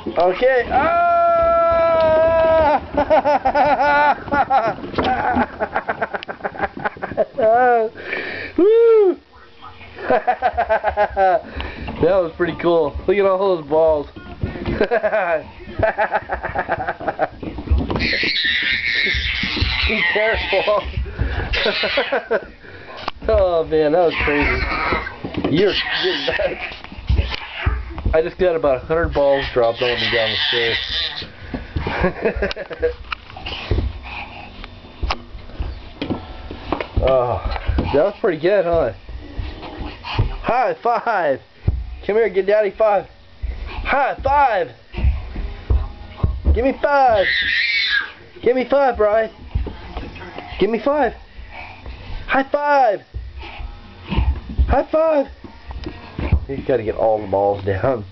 Okay. Ah! Woo! That was pretty cool. Look at all those balls. Be careful. Oh man, that was crazy. You're nuts. I just got about 100 balls dropped on me down the stairs. Oh, that was pretty good, huh? High five! Come here, get daddy 5. High five! Give me 5! Give me 5, Brian! Give me 5! High five! High five! He's got to get all the balls down.